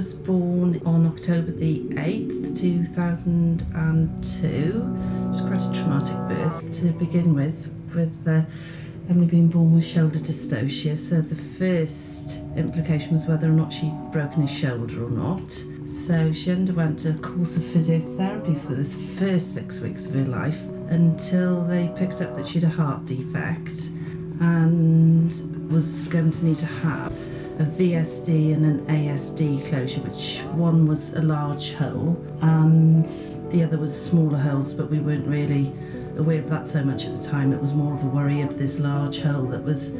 was born on October the 8th, 2002. It was quite a traumatic birth to begin with Emily being born with shoulder dystocia. So the first implication was whether or not she'd broken his shoulder or not. So she underwent a course of physiotherapy for this first 6 weeks of her life until they picked up that she had a heart defect and was going to need to have a VSD and an ASD closure, which one was a large hole and the other was smaller holes, but we weren't really aware of that so much at the time. It was more of a worry of this large hole that was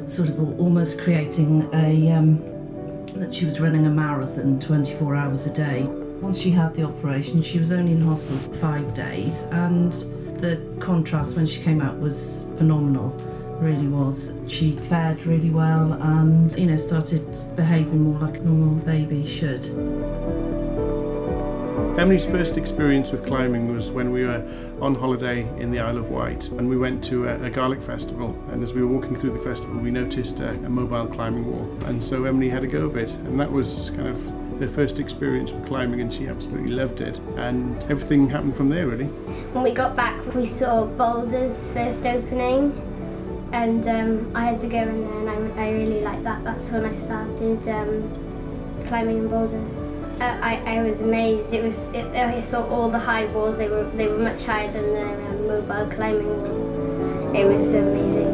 sort of almost creating that she was running a marathon 24 hours a day. Once she had the operation, she was only in hospital for 5 days, and the contrast when she came out was phenomenal. Really was. She fared really well and, you know, started behaving more like a normal baby should. Emily's first experience with climbing was when we were on holiday in the Isle of Wight, and we went to a garlic festival, and as we were walking through the festival we noticed a mobile climbing wall, and so Emily had a go of it, and that was kind of her first experience with climbing, and she absolutely loved it, and everything happened from there really. When we got back we saw Boulder's first opening, and I had to go in there, and I really liked that. That's when I started climbing in boulders. I was amazed. I saw all the high walls. They were much higher than the mobile climbing wall. It was amazing.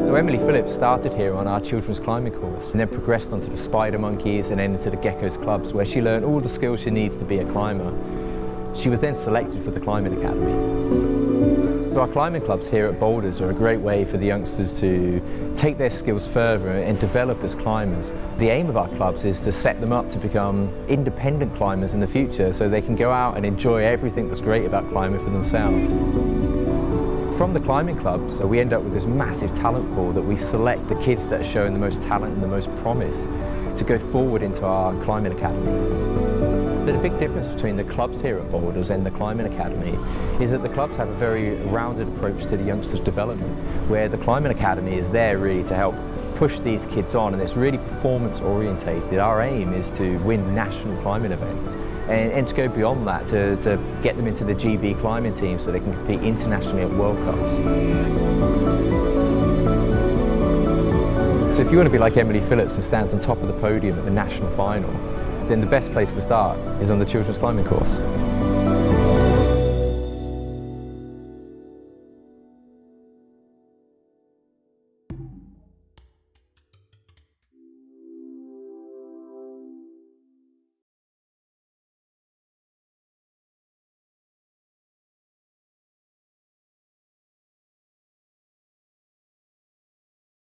So Emily Phillips started here on our children's climbing course and then progressed onto the spider monkeys and then into the geckos clubs, where she learned all the skills she needs to be a climber. She was then selected for the Climbing Academy. So our climbing clubs here at Boulders are a great way for the youngsters to take their skills further and develop as climbers. The aim of our clubs is to set them up to become independent climbers in the future, so they can go out and enjoy everything that's great about climbing for themselves. From the climbing clubs, we end up with this massive talent pool that we select the kids that are showing the most talent and the most promise to go forward into our Climbing Academy. But the big difference between the clubs here at Boulders and the Climbing Academy is that the clubs have a very rounded approach to the youngsters' development, where the Climbing Academy is there really to help push these kids on, and it's really performance orientated. Our aim is to win national climbing events and to go beyond that, to get them into the GB climbing team so they can compete internationally at World Cups. So if you want to be like Emily Phillips and stand on top of the podium at the national final, then the best place to start is on the children's climbing course.